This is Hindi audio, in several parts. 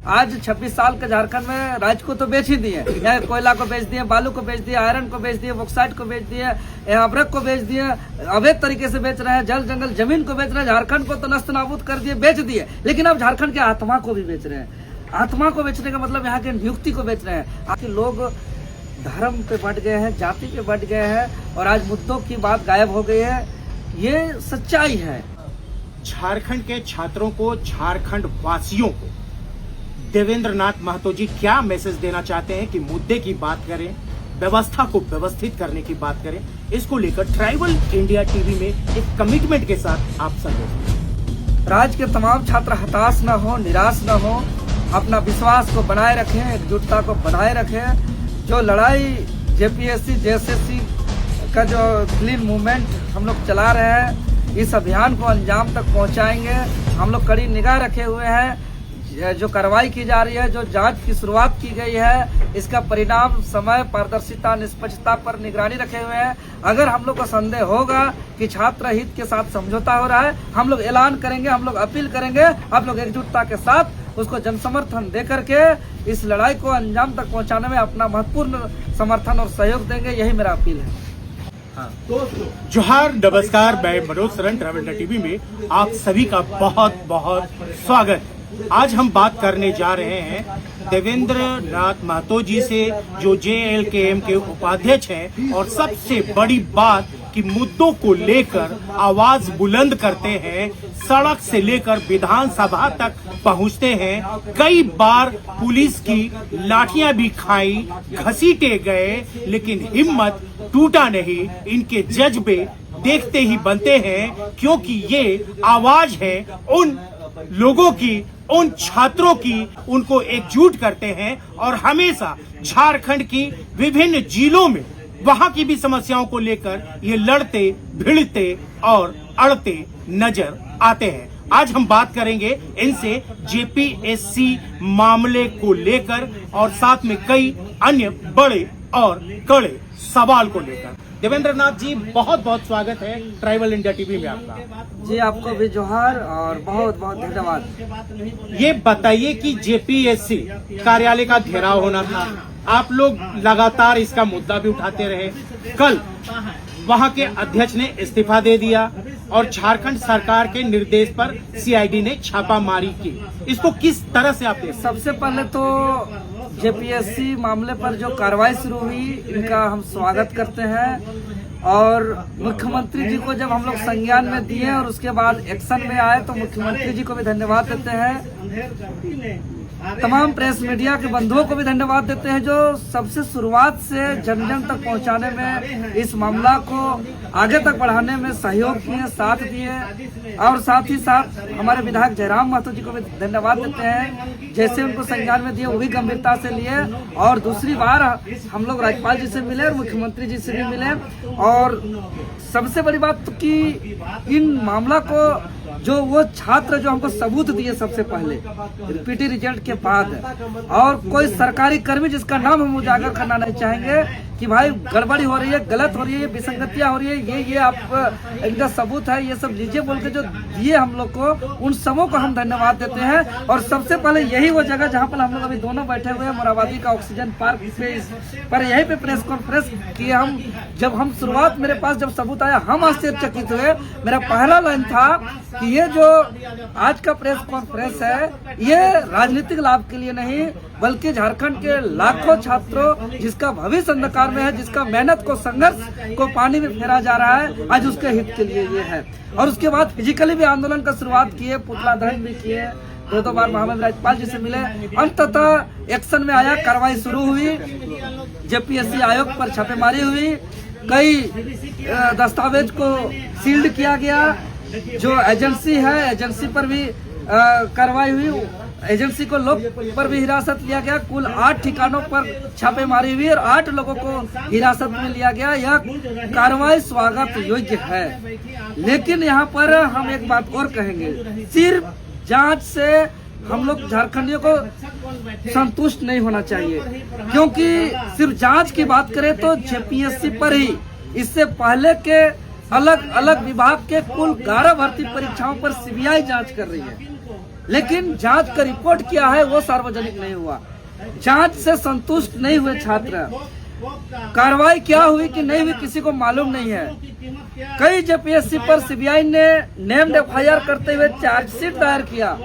आज 26 साल के झारखंड में राज्य को तो बेच ही दिए, यहाँ कोयला को बेच दिए, बालू को बेच दिए, आयरन को बेच दिए, बॉक्साइट को बेच दिए, अभ्रक को बेच दिए, अवैध तरीके से बेच रहे हैं, जल जंगल जमीन को बेच रहे हैं, झारखंड को तो नष्ट नाबूद कर दिए, बेच दिए। लेकिन अब झारखंड की आत्मा को भी बेच रहे हैं। आत्मा को बेचने का मतलब यहाँ की नियुक्ति को बेच रहे हैं। आखिर लोग धर्म पे बढ़ गए हैं, जाति पे बढ़ गए हैं और आज मुद्दों की बात गायब हो गई है। ये सच्चाई है। झारखंड के छात्रों को, झारखंड वासियों को देवेंद्र नाथ महतो जी क्या मैसेज देना चाहते हैं कि मुद्दे की बात करें, व्यवस्था को व्यवस्थित करने की बात करें, इसको लेकर ट्राइबल इंडिया टीवी में एक कमिटमेंट के साथ आप सब राज्य के तमाम छात्र हताश न हो, निराश न हो, अपना विश्वास को बनाए रखें, एकजुटता को बनाए रखें। जो लड़ाई जेपीएससी जेएसएससी का जो क्लीन मूवमेंट हम लोग चला रहे हैं, इस अभियान को अंजाम तक पहुंचाएंगे। हम लोग कड़ी निगाह रखे हुए हैं। जो कार्रवाई की जा रही है, जो जांच की शुरुआत की गई है, इसका परिणाम समय, पारदर्शिता, निष्पक्षता पर निगरानी रखे हुए हैं। अगर हम लोग को संदेह होगा कि छात्र हित के साथ समझौता हो रहा है, हम लोग ऐलान करेंगे, हम लोग अपील करेंगे। आप लोग एकजुटता के साथ उसको जनसमर्थन दे करके इस लड़ाई को अंजाम तक पहुंचाने में अपना महत्वपूर्ण समर्थन और सहयोग देंगे। यही मेरा अपील है। जोहार, नमस्कार। मैं Manoj Saran, tribal India TV में आप सभी का बहुत बहुत स्वागत। आज हम बात करने जा रहे हैं देवेंद्र नाथ महतो जी से, जो JLKM के उपाध्यक्ष हैं और सबसे बड़ी बात कि मुद्दों को लेकर आवाज बुलंद करते हैं, सड़क से लेकर विधानसभा तक पहुंचते हैं। कई बार पुलिस की लाठियां भी खाई, घसीटे गए, लेकिन हिम्मत टूटा नहीं। इनके जज्बे देखते ही बनते हैं, क्योंकि ये आवाज है उन लोगों की, उन छात्रों की, उनको एकजुट करते हैं और हमेशा झारखंड की विभिन्न जिलों में वहां की भी समस्याओं को लेकर ये लड़ते, भिड़ते और अड़ते नजर आते हैं। आज हम बात करेंगे इनसे जेपीएससी मामले को लेकर और साथ में कई अन्य बड़े और कड़े सवाल को लेकर। देवेंद्र नाथ जी, बहुत बहुत स्वागत है ट्राइबल इंडिया टीवी में आपका। जी, आपको भी जोहार और बहुत बहुत धन्यवाद। ये बताइए कि जेपीएससी कार्यालय का घेराव होना था, आप लोग लगातार इसका मुद्दा भी उठाते रहे। कल वहां के अध्यक्ष ने इस्तीफा दे दिया और झारखंड सरकार के निर्देश पर सीआईडी ने छापामारी की। इसको किस तरह से आप देखते? सबसे पहले तो जेपीएससी मामले पर जो कार्रवाई शुरू हुई, इनका हम स्वागत करते हैं। और मुख्यमंत्री जी को जब हम लोग संज्ञान में दिए और उसके बाद एक्शन में आए, तो मुख्यमंत्री जी को भी धन्यवाद देते हैं। तमाम प्रेस मीडिया के बंधुओं को भी धन्यवाद देते हैं, जो सबसे शुरुआत से जन जन तक पहुंचाने में, इस मामला को आगे तक बढ़ाने में सहयोग किए, साथ दिए। और साथ ही साथ हमारे विधायक जयराम महतो जी को भी धन्यवाद देते हैं। जैसे उनको संज्ञान में दिए, वो भी गंभीरता से लिए और दूसरी बार हम लोग राज्यपाल जी से मिले और मुख्यमंत्री जी से भी मिले। और सबसे बड़ी बात तो कि इन मामला को जो वो छात्र जो हमको सबूत दिए सबसे पहले रिपीटी रिजल्ट के बाद, और कोई सरकारी कर्मी जिसका नाम हम उजागर करना नहीं चाहेंगे कि भाई गड़बड़ी हो रही है, गलत हो रही है, विसंगतियां हो रही है, ये आप इनका सबूत है, ये सब लीजिए बोल के जो दिए हम लोग को, उन सबों को हम धन्यवाद देते हैं। और सबसे पहले यही वो जगह जहाँ पर हम लोग अभी दोनों बैठे हुए हैं, मोराबादी का ऑक्सीजन पार्क पर, यहीं पे प्रेस कॉन्फ्रेंस किए हम। जब हम शुरुआत, मेरे पास जब सबूत आया, हम आश्चर्यचकित हुए। मेरा पहला लाइन था कि ये जो आज का प्रेस कॉन्फ्रेंस है, ये राजनीतिक लाभ के लिए नहीं, बल्कि झारखंड के लाखों छात्रों जिसका भविष्य अंधकार में है, जिसका मेहनत को, संघर्ष को पानी में फेरा जा रहा है, आज उसके हित के लिए ये है। और उसके बाद फिजिकली भी आंदोलन का शुरुआत किए, पुतला दहन भी किए, दो बार महामहिम राज्यपाल जी से मिले। अंततः एक्शन में आया, कार्रवाई शुरू हुई, जेपीएससी आयोग पर छापेमारी हुई, कई दस्तावेज को सील्ड किया गया। जो एजेंसी है, एजेंसी पर भी कार्रवाई हुई, एजेंसी को लोग पर भी हिरासत लिया गया। कुल 8 ठिकानों पर छापेमारी हुई और 8 लोगों को हिरासत में लिया गया। यह कार्रवाई स्वागत योग्य है। लेकिन यहाँ पर हम एक बात और कहेंगे, सिर्फ जांच से हम लोग झारखंडियों को संतुष्ट नहीं होना चाहिए, क्योंकि सिर्फ जांच की बात करें तो जेपीएससी पर ही इससे पहले के अलग अलग विभाग के कुल 11 भर्ती परीक्षाओं पर सीबीआई जांच कर रही है। लेकिन जांच का रिपोर्ट क्या है वो सार्वजनिक नहीं हुआ। जांच से संतुष्ट नहीं हुए छात्र, कार्रवाई क्या हुई कि नहीं हुई किसी को मालूम नहीं है। कई जेपीएससी पर सीबीआई ने नेम्ड एफआईआर करते हुए चार्जशीट दायर किया,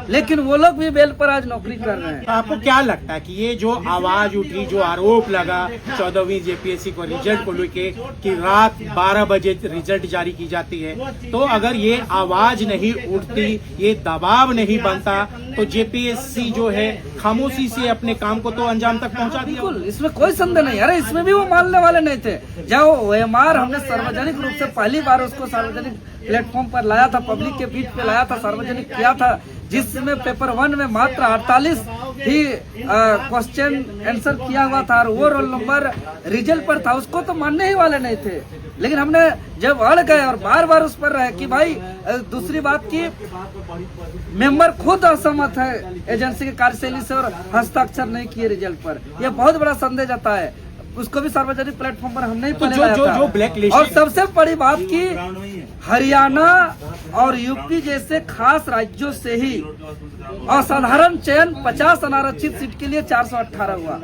लेकिन वो लोग भी बेल पर आज नौकरी कर रहे हैं। तो आपको क्या लगता है कि ये जो आवाज उठी, जो आरोप लगा 14वीं जेपीएससी को रिजल्ट को लेके कि रात 12 बजे रिजल्ट जारी की जाती है, तो अगर ये आवाज नहीं उठती, ये दबाव नहीं बनता, तो जेपीएससी जो है खामोशी से अपने काम को तो अंजाम तक पहुंचा दिया। बिल्कुल, इसमें कोई संदेह नहीं। अरे इसमें भी वो मानने वाले नहीं थे। जब ओएमआर हमने सार्वजनिक रूप से पहली बार उसको सार्वजनिक प्लेटफॉर्म पर लाया था, पब्लिक के बीच पे लाया था, सार्वजनिक किया था, जिसमें पेपर 1 में मात्र 48 ही क्वेश्चन आंसर किया हुआ था और वो रोल नंबर रिजल्ट पर था, उसको तो मानने ही वाले नहीं थे। लेकिन हमने जब अड़ गए और बार बार उस पर रहे कि भाई दूसरी बात की मेंबर खुद असहमत है एजेंसी की कार्यशैली से और हस्ताक्षर नहीं किए रिजल्ट पर, यह बहुत बड़ा संदेह जाता है। उसको भी सार्वजनिक प्लेटफॉर्म पर हम नहीं तो जो ब्लैक लिस्ट, और सबसे बड़ी बात की हरियाणा और यूपी जैसे खास राज्यों से ही असाधारण चयन 50 अनारक्षित सीट के लिए 418 हुआ,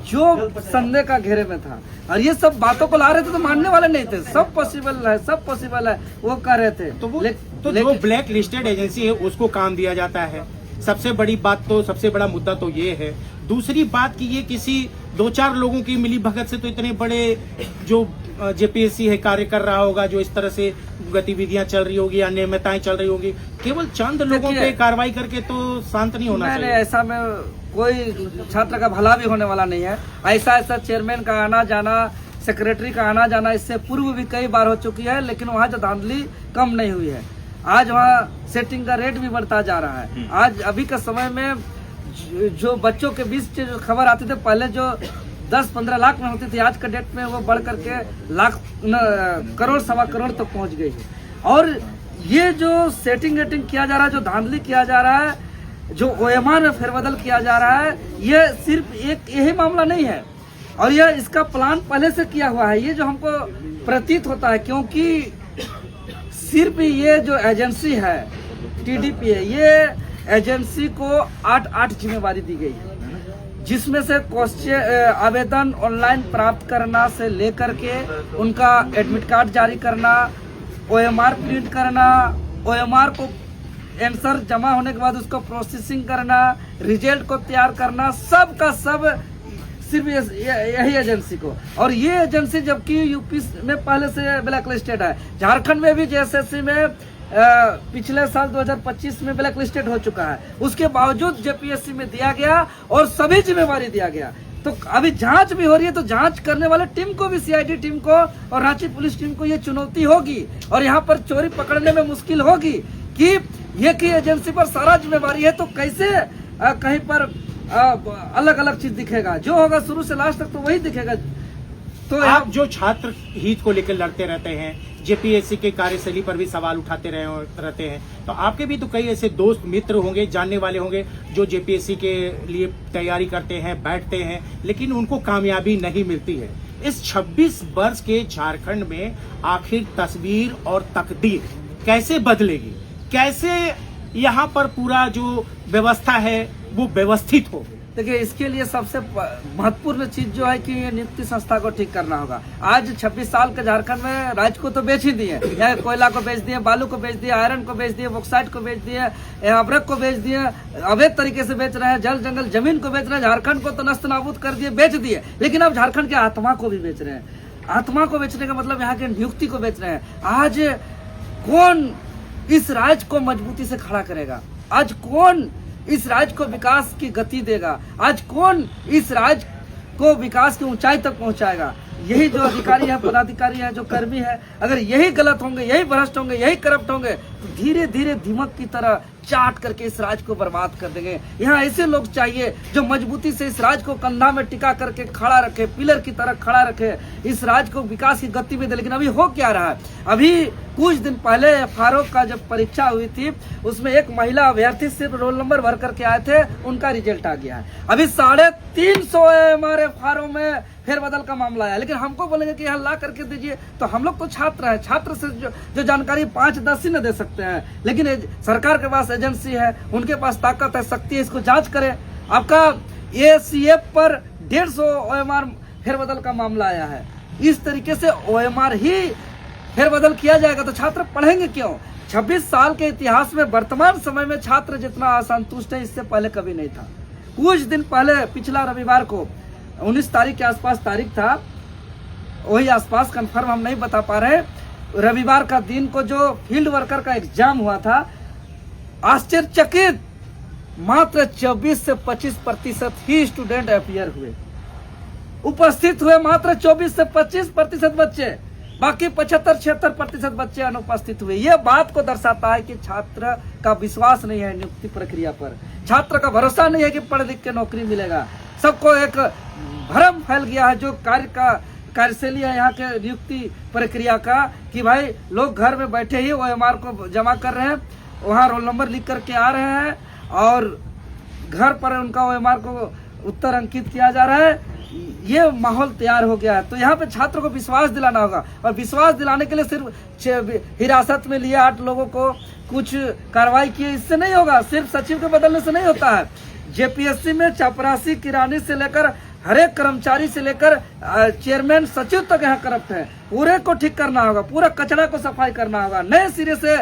जो संदेह का घेरे में था। और ये सब बातों को ला रहे थे तो मानने वाले नहीं थे। सब पॉसिबल है, सब पॉसिबल है, वो कर रहे थे। तो जो ब्लैक लिस्टेड एजेंसी है उसको काम दिया जाता है। सबसे बड़ी बात तो, सबसे बड़ा मुद्दा तो ये है। दूसरी बात कि ये किसी 2-4 लोगों की मिली भगत से तो इतने बड़े जो जेपीएससी है कार्य कर रहा होगा, जो इस तरह से गतिविधियां चल रही होगी, अनियमितताएं चल रही होगी, केवल चंद लोगों पे कार्रवाई करके तो शांत नहीं होना चाहिए। ऐसा में कोई छात्र का भला भी होने वाला नहीं है। ऐसा चेयरमैन का आना जाना, सेक्रेटरी का आना जाना इससे पूर्व भी कई बार हो चुकी है, लेकिन वहाँ जो धांधली कम नहीं हुई है। आज वहाँ सेटिंग का रेट भी बढ़ता जा रहा है। आज अभी के समय में जो बच्चों के बीच जो खबर आती थी, पहले जो 10-15 लाख में होती थी, आज के डेट में वो बढ़ करके लाख, करोड़, सवा करोड़ तक पहुंच गई है। और ये जो सेटिंग वेटिंग किया जा रहा है, जो धांधली किया जा रहा है, जो ओएमआर में फेरबदल किया जा रहा है, ये सिर्फ एक यही मामला नहीं है और यह इसका प्लान पहले से किया हुआ है। ये जो हमको प्रतीत होता है, क्योंकि सिर्फ ये जो एजेंसी है टीडीपी है, ये एजेंसी को 8 जिम्मेवारी दी गई है, जिसमें से क्वेश्चन आवेदन ऑनलाइन प्राप्त करना से लेकर के उनका एडमिट कार्ड जारी करना, ओएमआर प्रिंट करना, ओएमआर को आंसर जमा होने के बाद उसको प्रोसेसिंग करना, रिजल्ट को तैयार करना, सब का सब सिर्फ यही एजेंसी को। और ये एजेंसी जबकि यूपी में पहले से ब्लैक लिस्टेड है, झारखंड में भी जेएसएससी में पिछले साल 2025 में ब्लैक लिस्टेड हो चुका है, उसके बावजूद जेपीएससी में दिया गया और सभी जिम्मेवारी दिया गया। तो अभी जांच भी हो रही है, तो जांच करने वाले टीम को भी, सीआईडी टीम को और रांची पुलिस टीम को ये चुनौती होगी और यहाँ पर चोरी पकड़ने में मुश्किल होगी कि ये की एजेंसी पर सारा जिम्मेवारी है, तो कैसे कहीं पर अलग अलग चीज दिखेगा। जो होगा शुरू से लास्ट तक तो वही दिखेगा। तो आप जो छात्र हित को लेकर लड़ते रहते हैं, जेपीएससी के कार्यशैली पर भी सवाल उठाते रहते हैं, तो आपके भी तो कई ऐसे दोस्त मित्र होंगे, जानने वाले होंगे जो जेपीएससी के लिए तैयारी करते हैं, बैठते हैं, लेकिन उनको कामयाबी नहीं मिलती है। इस 26 वर्ष के झारखंड में आखिर तस्वीर और तकदीर कैसे बदलेगी, कैसे यहाँ पर पूरा जो व्यवस्था है वो व्यवस्थित हो? देखिए, इसके लिए सबसे महत्वपूर्ण चीज जो है कि नियुक्ति संस्था को ठीक करना होगा। आज 26 साल के झारखंड में राज्य को तो बेच ही दिए, यहाँ कोयला को बेच दिए, बालू को बेच दिए, आयरन को बेच दिए, बॉक्साइट को बेच दिए, अब्रक को बेच दिए, अवैध तरीके से बेच रहे हैं, जल जंगल जमीन को बेच रहे हैं, झारखंड को तो नस्त नाबूद कर दिए, बेच दिए। लेकिन अब झारखंड की आत्मा को भी बेच रहे हैं। आत्मा को बेचने का मतलब यहाँ की नियुक्ति को बेच रहे हैं। आज कौन इस राज्य को मजबूती से खड़ा करेगा? आज कौन इस राज्य को विकास की गति देगा? आज कौन इस राज्य को विकास की ऊंचाई तक पहुंचाएगा? यही जो अधिकारी है, पदाधिकारी है, जो कर्मी है, अगर यही गलत होंगे, यही भ्रष्ट होंगे, यही करप्ट होंगे, तो धीरे धीरे दीमक की तरह चाट करके इस राज्य को बर्बाद कर देंगे। यहाँ ऐसे लोग चाहिए जो मजबूती से इस राज्य को कंधा में टिका करके खड़ा रखे, पिलर की तरह खड़ा रखे, इस राज्य को विकास की गति में दे। लेकिन अभी हो क्या रहा है? अभी कुछ दिन पहले एफआरओ का जब परीक्षा हुई थी, उसमें एक महिला अभ्यर्थी सिर्फ रोल नंबर भर करके आए थे, उनका रिजल्ट आ गया है। अभी 350 हमारे एफआरओ में फेरबदल का मामला है, लेकिन हमको बोलेंगे कि यहाँ ला करके दीजिए। तो हम लोग तो छात्र हैं, छात्र से जो जानकारी 5-10 ही न दे सकते। सकते हैं, लेकिन सरकार के पास एजेंसी है, उनके पास ताकत है, शक्ति है, इसको जांच करें। आपका ACF पर 150 OMR फेरबदल का मामला आया है। इस तरीके से OMR ही फेरबदल किया जाएगा तो छात्र पढ़ेंगे क्यों? 26 साल के इतिहास में वर्तमान समय में छात्र जितना असंतुष्ट है इससे पहले कभी नहीं था। कुछ दिन पहले पिछला रविवार को 19 तारीख के आसपास तारीख था, वही आसपास, कंफर्म हम नहीं बता पा रहे, रविवार का दिन को जो फील्ड वर्कर का एग्जाम हुआ था, आश्चर्यचकित मात्र 24 से 25% ही स्टूडेंट अपीयर हुए, उपस्थित हुए मात्र 24 से 25% बच्चे, बाकी 75-76% बच्चे अनुपस्थित हुए। ये बात को दर्शाता है कि छात्र का विश्वास नहीं है नियुक्ति प्रक्रिया पर, छात्र का भरोसा नहीं है कि पढ़ लिख के नौकरी मिलेगा। सबको एक भ्रम फैल गया है जो कार्यशैली है यहाँ के नियुक्ति प्रक्रिया का, कि भाई लोग घर में बैठे ही OMR को जमा कर रहे हैं, वहाँ रोल नंबर लिख करके आ रहे हैं और घर पर उनका OMR को उत्तर अंकित किया जा रहा है। ये माहौल तैयार हो गया है, तो यहाँ पे छात्रों को विश्वास दिलाना होगा, और विश्वास दिलाने के लिए सिर्फ हिरासत में लिए 8 लोगों को कुछ कार्रवाई किए इससे नहीं होगा, सिर्फ सचिव के बदलने से नहीं होता है। JPSC में चपरासी, किरानी से लेकर हर एक कर्मचारी से लेकर चेयरमैन, सचिव तक यहाँ करप्ट है। पूरे को ठीक करना होगा, पूरा कचरा को सफाई करना होगा, नए सिरे से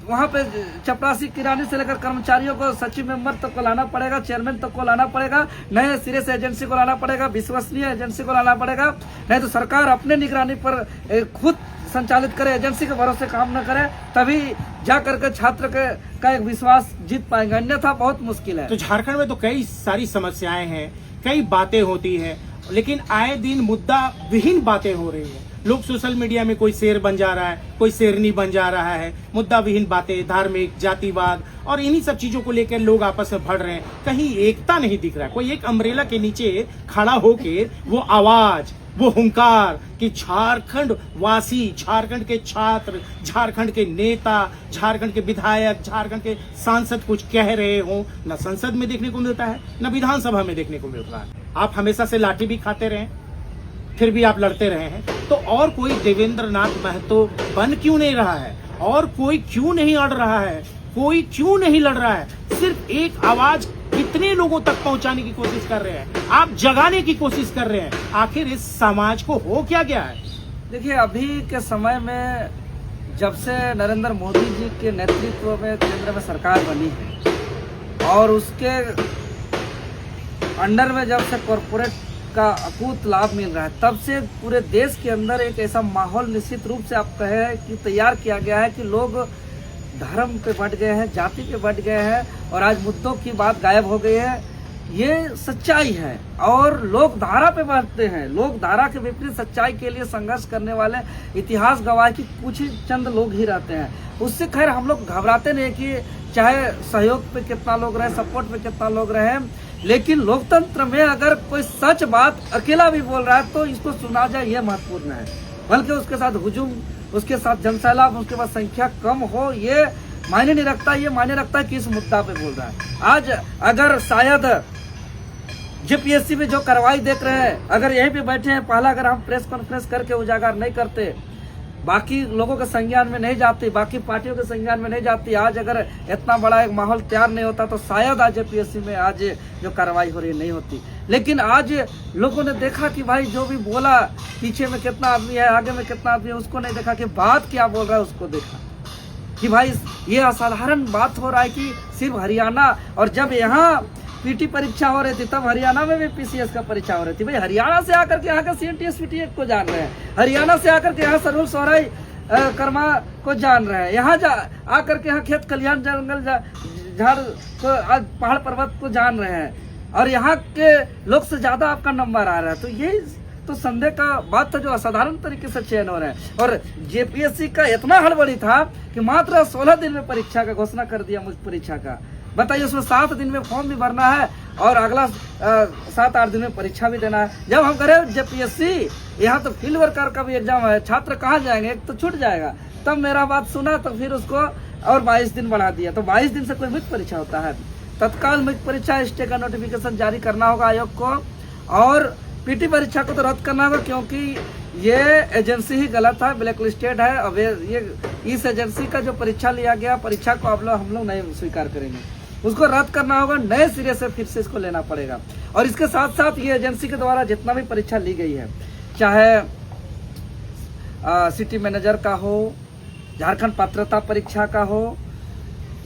वहाँ पे चपरासी, किरानी से लेकर कर्मचारियों को सचिव मेंबर तक को लाना पड़ेगा, चेयरमैन तक को लाना पड़ेगा, नए सिरे से एजेंसी को लाना पड़ेगा, विश्वसनीय एजेंसी को लाना पड़ेगा। नहीं तो सरकार अपने निगरानी पर खुद संचालित करे, एजेंसी के भरोसे काम न करे, तभी जा करके छात्र का एक विश्वास जीत पाएंगे, अन्यथा बहुत मुश्किल है। तो झारखंड में तो कई सारी समस्याएं हैं, कई बातें होती हैं, लेकिन आए दिन मुद्दा विहीन बातें हो रही हैं। लोग सोशल मीडिया में कोई शेर बन जा रहा है, कोई शेरनी बन जा रहा है, मुद्दा विहीन बातें, धार्मिक, जातिवाद और इन्हीं सब चीजों को लेकर लोग आपस में भड़ रहे हैं। कहीं एकता नहीं दिख रहा है। कोई एक अम्ब्रेला के नीचे खड़ा होके वो आवाज, वो हुंकार कि झारखंड वासी, झारखंड के छात्र, झारखंड के नेता, झारखंड के विधायक, झारखंड के सांसद कुछ कह रहे हो, न संसद में देखने को मिलता है, न विधानसभा में देखने को मिल रहा है। आप हमेशा से लाठी भी खाते रहे, फिर भी आप लड़ते रहे हैं, तो और कोई देवेंद्र नाथ महतो बन क्यों नहीं रहा है? और कोई क्यों नहीं अड़ रहा है? कोई क्यों नहीं लड़ रहा है? सिर्फ एक आवाज कितने लोगों तक पहुंचाने की कोशिश कर रहे हैं? आप जगाने की कोशिश कर रहे हैं। आखिर इस समाज को हो क्या गया है? देखिए, अभी के समय में जब से नरेंद्र मोदी जी के नेतृत्व में केंद्र में सरकार बनी है और उसके अंडर में जब से कॉरपोरेट का अकूत लाभ मिल रहा है, तब से पूरे देश के अंदर एक ऐसा माहौल निश्चित रूप से आप कहें कि तैयार किया गया है कि लोग धर्म पे बढ़ गए हैं, जाति पे बढ़ गए हैं और आज मुद्दों की बात गायब हो गई है। ये सच्चाई है और लोग धारा पे बढ़ते हैं। लोग धारा के विपरीत सच्चाई के लिए संघर्ष करने वाले इतिहास गवाह की कुछ ही चंद लोग ही रहते हैं। उससे खैर हम लोग घबराते नहीं कि चाहे सहयोग पे कितना लोग रहे, सपोर्ट पे कितना लोग रहे, लेकिन लोकतंत्र में अगर कोई सच बात अकेला भी बोल रहा है तो इसको सुना जाए, ये महत्वपूर्ण है। बल्कि उसके साथ हुजूम, उसके साथ जनसैलाब, उसके बाद संख्या कम हो, ये मायने नहीं रखता। ये मायने रखता है कि इस मुद्दा पे बोल रहा है। आज अगर शायद JPSC में जो कार्रवाई देख रहे हैं, अगर यहीं पे बैठे हैं, पहला अगर हम प्रेस कॉन्फ्रेंस करके उजागर नहीं करते, बाकी लोगों के संज्ञान में नहीं जाती, बाकी पार्टियों के संज्ञान में नहीं जाती, आज अगर इतना बड़ा एक माहौल तैयार नहीं होता तो शायद आज JPSC में आज जो कार्रवाई हो रही नहीं होती। लेकिन आज लोगों ने देखा कि भाई जो भी बोला, पीछे में कितना आदमी है, आगे में कितना आदमी है, उसको नहीं देखा कि बात क्या बोल रहा है, उसको देखा कि भाई ये असाधारण बात हो रहा है कि सिर्फ हरियाणा, और जब यहाँ PT परीक्षा हो रही थी तब हरियाणा में भी PCS का परीक्षा हो रही थी। भाई हरियाणा से आकर के यहाँ का CNTS PTS को जान रहे हैं, हरियाणा से आकर के यहाँ सरूल सोहराई कर्मा को जान रहे हैं, यहाँ आकर के यहाँ खेत खलिहान जंगल झाड़ को, आज पहाड़ पर्वत को जान रहे हैं, और यहाँ के लोग से ज्यादा आपका नंबर आ रहा है। तो ये तो संदेह का बात था जो असाधारण तरीके से चयन हो रहा है। और JPSC का इतना हड़बड़ी था कि मात्र 16 दिन में परीक्षा का घोषणा कर दिया। मुझ परीक्षा का बताइए, उसमें 7 दिन में फॉर्म भी भरना है और अगला 7-8 दिन में परीक्षा भी देना है। जब हम करें JPSC, यहाँ तो फील्ड वर्कर का भी एग्जाम है, छात्र कहाँ जाएंगे, एक तो छूट जाएगा। तब मेरा बात सुना तो फिर उसको और 22 दिन बढ़ा दिया। तो 22 दिन से कोई मुख्य परीक्षा होता है? तत्काल मुख्य परीक्षा स्टे का नोटिफिकेशन जारी करना होगा आयोग को, और PT परीक्षा को तो रद्द करना होगा, क्योंकि ये एजेंसी ही गलत है, ब्लैक लिस्टेड है। अब ये इस एजेंसी का जो परीक्षा लिया गया, परीक्षा को हम लोग नहीं स्वीकार करेंगे, उसको रद्द करना होगा, नए सिरे से फिर से इसको लेना पड़ेगा। और इसके साथ साथ ये एजेंसी के द्वारा जितना भी परीक्षा ली गई है, चाहे सिटी मैनेजर का हो, झारखंड पात्रता परीक्षा का हो,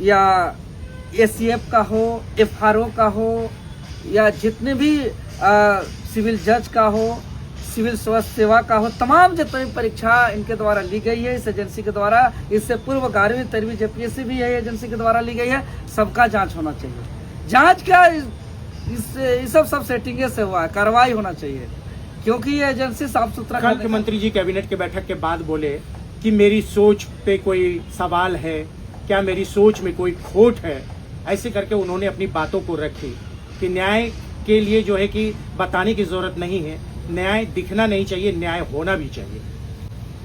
या एसीएफ का हो, एफआरओ का हो, या जितने भी सिविल जज का हो, सिविल स्वास्थ्य सेवा का हो, तमाम जितनी परीक्षा इनके द्वारा ली गई है इस एजेंसी के द्वारा, इससे पूर्व 11वीं 13वीं जेपीएससी भी है एजेंसी के द्वारा ली गई है, सबका जांच होना चाहिए। जांच क्या, इस सब सेटिंगे से हुआ है, कार्रवाई होना चाहिए, क्योंकि ये एजेंसी साफ सुथरा। कल के मंत्री जी कैबिनेट के बैठक के बाद बोले कि मेरी सोच पे कोई सवाल है क्या, मेरी सोच में कोई खोट है, ऐसे करके उन्होंने अपनी बातों को रखी कि न्याय के लिए जो है कि बताने की जरूरत नहीं है, न्याय दिखना नहीं चाहिए, न्याय होना भी चाहिए।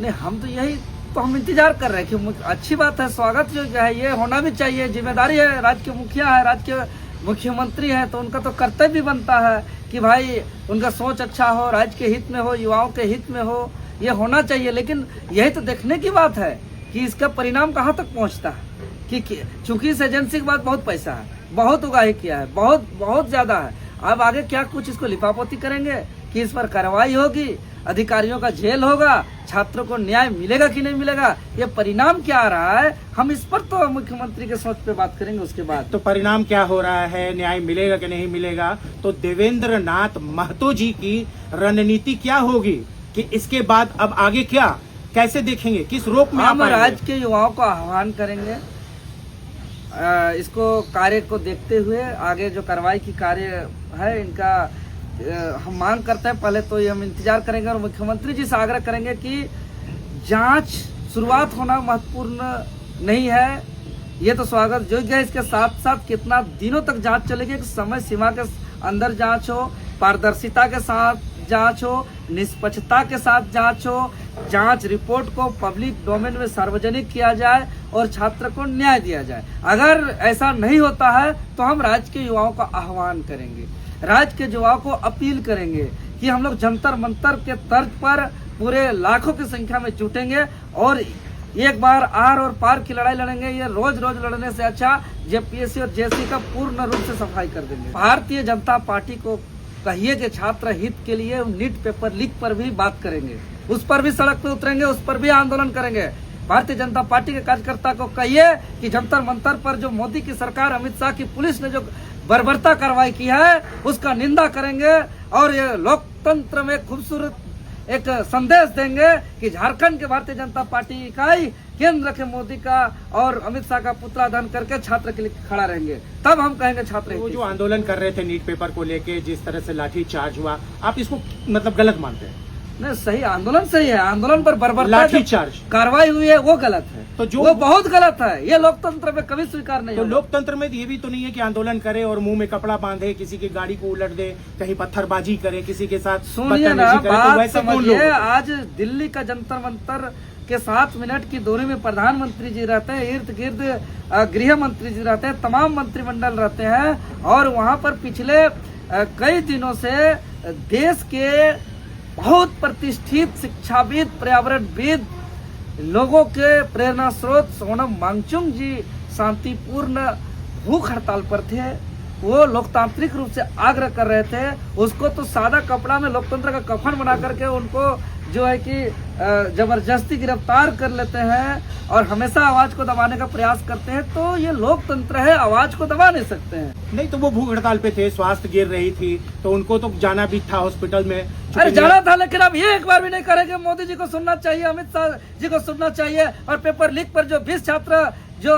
नहीं, हम तो यही तो हम इंतजार कर रहे हैं कि अच्छी बात है, स्वागत जो है ये होना भी चाहिए, जिम्मेदारी है, राज्य के मुखिया है, राज्य के मुख्यमंत्री है, तो उनका तो कर्तव्य भी बनता है कि भाई उनका सोच अच्छा हो, राज्य के हित में हो, युवाओं के हित में हो, ये होना चाहिए। लेकिन यही तो देखने की बात है कि इसका परिणाम कहाँ तक पहुँचता है, कि चूंकि इस एजेंसी के बाद बहुत पैसा है, बहुत उगाही किया है, बहुत ज्यादा है, अब आगे क्या कुछ इसको लिपापोती करेंगे कि इस पर कार्रवाई होगी, अधिकारियों का जेल होगा, छात्रों को न्याय मिलेगा कि नहीं मिलेगा, ये परिणाम क्या आ रहा है, हम इस पर तो मुख्यमंत्री के सोच पे बात करेंगे उसके बाद। तो परिणाम क्या हो रहा है, न्याय मिलेगा कि नहीं मिलेगा, तो देवेंद्र नाथ महतो जी की रणनीति क्या होगी कि इसके बाद अब आगे क्या, कैसे देखेंगे, किस रूप में हम राज्य के युवाओं को आह्वान करेंगे, इसको कार्य को देखते हुए आगे जो कार्रवाई की कार्य है इनका हम मांग करते हैं। पहले तो ये हम इंतजार करेंगे और मुख्यमंत्री जी से आग्रह करेंगे कि जांच शुरुआत होना महत्वपूर्ण नहीं है, ये तो स्वागत योग्य है, इसके साथ साथ कितना दिनों तक जांच चलेगी, समय सीमा के अंदर जांच हो, पारदर्शिता के साथ जांच हो, निष्पक्षता के साथ जांच हो, जांच रिपोर्ट को पब्लिक डोमेन में सार्वजनिक किया जाए और छात्र को न्याय दिया जाए। अगर ऐसा नहीं होता है तो हम राज्य के युवाओं का आह्वान करेंगे, राज्य के युवाओं को अपील करेंगे कि हम लोग जंतर मंतर के तर्ज पर पूरे लाखों की संख्या में जुटेंगे और एक बार आर और पार की लड़ाई लड़ेंगे। ये रोज लड़ने से अच्छा जेपीएससी और जेएससी का पूर्ण रूप से सफाई कर देंगे। भारतीय जनता पार्टी को कहिए कि छात्र हित के लिए नीट पेपर लीक पर भी बात करेंगे, उस पर भी सड़क पे उतरेंगे, उस पर भी आंदोलन करेंगे। भारतीय जनता पार्टी के कार्यकर्ता को कहिए कि जंतर मंतर पर जो मोदी की सरकार, अमित शाह की पुलिस ने जो बर्बरता कार्रवाई की है उसका निंदा करेंगे और ये लोकतंत्र में खूबसूरत एक संदेश देंगे कि झारखंड के भारतीय जनता पार्टी इकाई केंद्र के मोदी का और अमित शाह का पुतला दहन करके छात्र के लिए खड़ा रहेंगे, तब हम कहेंगे छात्र। वो जो आंदोलन कर रहे थे नीट पेपर को लेके, जिस तरह से लाठी चार्ज हुआ, आप इसको मतलब गलत मानते हैं? नहीं, सही, आंदोलन सही है, आंदोलन पर बर्बरता लाठी चार्ज कार्रवाई हुई है वो गलत है, तो जो वो बहुत गलत है, ये लोकतंत्र में कभी स्वीकार नहीं तो होगा। लोकतंत्र में ये भी तो नहीं है कि आंदोलन करे और मुंह में कपड़ा बांधे, किसी की गाड़ी को उलट दे, कहीं पत्थरबाजी करे, किसी के साथ सुनिए ना, बदतमीजी करे, तो बात वैसे कौन लोग समझिए। होते हैं? आज दिल्ली का जंतर मंतर के 7 मिनट की दूरी में प्रधानमंत्री जी रहते हैं, इर्द गिर्द गृह मंत्री जी रहते हैं, तमाम मंत्रिमंडल रहते हैं और वहां पर पिछले कई दिनों से देश के बहुत प्रतिष्ठित शिक्षाविद, पर्यावरणविद, लोगों के प्रेरणा स्रोत सोनम वांगचुक जी शांतिपूर्ण भूख हड़ताल पर थे। वो लोकतांत्रिक रूप से आग्रह कर रहे थे, उसको तो सादा कपड़ा में लोकतंत्र का कफन बना करके उनको जो है कि जबरदस्ती गिरफ्तार कर लेते हैं और हमेशा आवाज को दबाने का प्रयास करते हैं। तो ये लोकतंत्र है, आवाज को दबा नहीं सकते हैं। नहीं तो वो भूख हड़ताल पे थे, स्वास्थ्य गिर रही थी, तो उनको तो जाना भी था हॉस्पिटल में। अरे जाना था, लेकिन अब ये एक बार भी नहीं करेंगे। मोदी जी को सुनना चाहिए, अमित शाह जी को सुनना चाहिए। और पेपर लीक पर जो 20 छात्र जो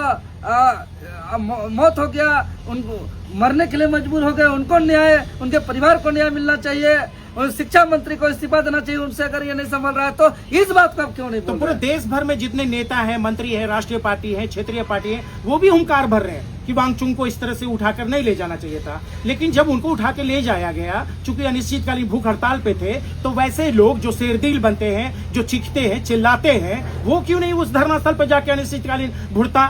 मौत हो गया, उनको मरने के लिए मजबूर हो गए, उनको न्याय, उनके परिवार को न्याय मिलना चाहिए। और शिक्षा मंत्री को इस्तीफा देना चाहिए उनसे, अगर ये नहीं संभल रहा है तो इस बात को आप क्यों नहीं बोल रहे? तो पूरे देश भर में जितने नेता हैं, मंत्री हैं, राष्ट्रीय पार्टी है, क्षेत्रीय पार्टी है, वो भी हुंकार भर रहे हैं कि वांगचुंग को इस तरह से उठाकर नहीं ले जाना चाहिए था, लेकिन जब उनको उठा के ले जाया गया, चूंकि अनिश्चितकालीन भूख हड़ताल पे थे, तो वैसे लोग जो शेरदिल बनते हैं, जो चीखते हैं, चिल्लाते हैं, वो क्यों नहीं उस धरना स्थल पर जाके अनिश्चितकालीन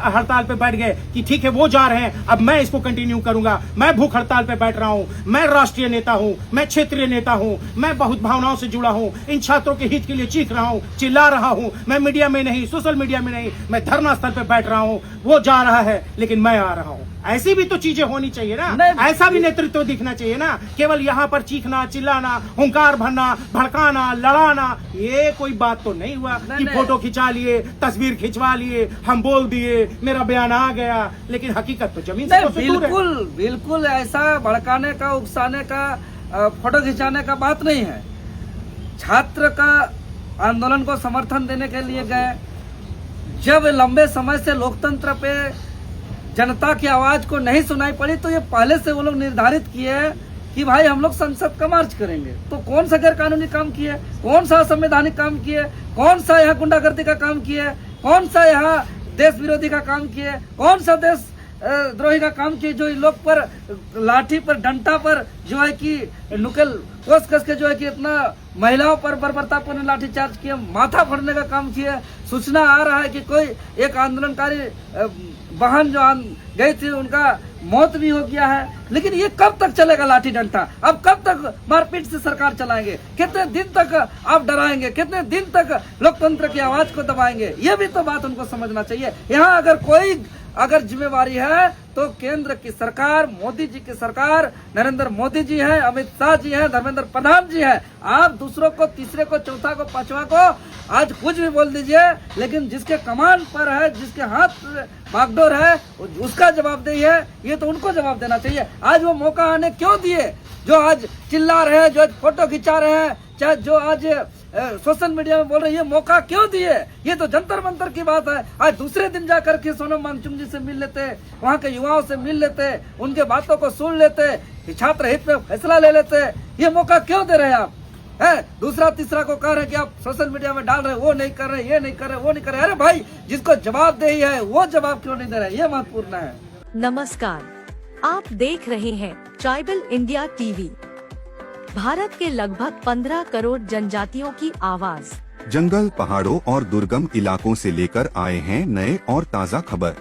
हड़ताल पे बैठ गए कि ठीक है वो जा रहे हैं, अब मैं इसको कंटिन्यू करूंगा, मैं भूख हड़ताल पे बैठ रहा हूं, मैं राष्ट्रीय नेता हूं, मैं क्षेत्रीय नेता हूं, मैं बहुत भावनाओं से जुड़ा हूं, इन छात्रों के हित के लिए चीख रहा हूं, चिल्ला रहा हूं, मैं मीडिया में नहीं, सोशल मीडिया में नहीं, मैं धरना स्थल पे बैठ रहा हूं, वो जा रहा है लेकिन मैं आ रहा हूं। ऐसी भी तो चीजें होनी चाहिए ना, ऐसा भी नेतृत्व दिखना चाहिए ना। केवल यहाँ पर चीखना, चिल्लाना, हुंकार भरना, भड़काना, लड़ाना, ये कोई बात तो नहीं हुआ कि फोटो खिंचा लिए, तस्वीर खिंचवा लिए, हम बोल दिए, मेरा बयान आ गया, लेकिन हकीकत तो जमीन से दूर है। बिल्कुल बिल्कुल ऐसा भड़काने का, उकसाने का, फोटो खिंचाने का बात नहीं है। छात्र का आंदोलन को समर्थन देने के लिए गए, जब लंबे समय से लोकतंत्र पे जनता की आवाज को नहीं सुनाई पड़ी, तो ये पहले से वो लोग निर्धारित किए कि भाई हम लोग संसद का मार्च करेंगे। तो कौन सा गैर कानूनी काम किए, कौन सा असंवैधानिक काम किए, कौन सा यहाँ गुंडागर्दी का काम किए, कौन सा यहाँ देश विरोधी का काम किए, कौन सा देश द्रोही का काम किए, जो इन लोग पर लाठी पर, डंडा पर जो है कि नुकेल कस के जो है कि इतना महिलाओं पर बर्बरतापूर्ण लाठीचार्ज किए, माथा फोड़ने का काम किए। सूचना आ रहा है कि कोई एक आंदोलनकारी बहन जो गई थी, उनका मौत भी हो गया है। लेकिन ये कब तक चलेगा लाठी डंडा? अब कब तक मारपीट से सरकार चलाएंगे? कितने दिन तक आप डराएंगे? कितने दिन तक लोकतंत्र की आवाज को दबाएंगे? ये भी तो बात उनको समझना चाहिए। यहाँ अगर जिम्मेवारी है तो केंद्र की सरकार, मोदी जी की सरकार, नरेंद्र मोदी जी है, अमित शाह जी है, धर्मेंद्र प्रधान जी है। आप दूसरों को, तीसरे को, चौथा को, पांचवा को आज कुछ भी बोल दीजिए, लेकिन जिसके कमान पर है, जिसके हाथ बागडोर है, उसका जवाबदेही है, ये तो उनको जवाब देना चाहिए। आज वो मौका आने क्यों दिए? जो आज चिल्ला रहे हैं, जो आज फोटो खिंचा रहे हैं, चाहे जो आज सोशल मीडिया में बोल रहे हैं, ये मौका क्यों दिए? ये तो जंतर मंतर की बात है। आज दूसरे दिन जाकर के सोनम वांगचुक जी से मिल लेते, वहाँ के युवाओं से मिल लेते, उनके बातों को सुन लेते, छात्र हित में फैसला ले लेते। ये मौका क्यों दे रहे हैं आप? है दूसरा तीसरा को कह रहे हैं कि आप सोशल मीडिया में डाल रहे, वो नहीं कर रहे, ये नहीं कर रहे, वो नहीं कर रहे। अरे भाई, जिसको जवाबदेही है वो जवाब क्यों नहीं दे रहे? ये महत्वपूर्ण है। नमस्कार, आप देख रहे हैं ट्राइबल इंडिया टीवी। भारत के लगभग 15 करोड़ जनजातियों की आवाज। जंगल, पहाड़ों और दुर्गम इलाकों से लेकर आए हैं नए और ताज़ा खबर।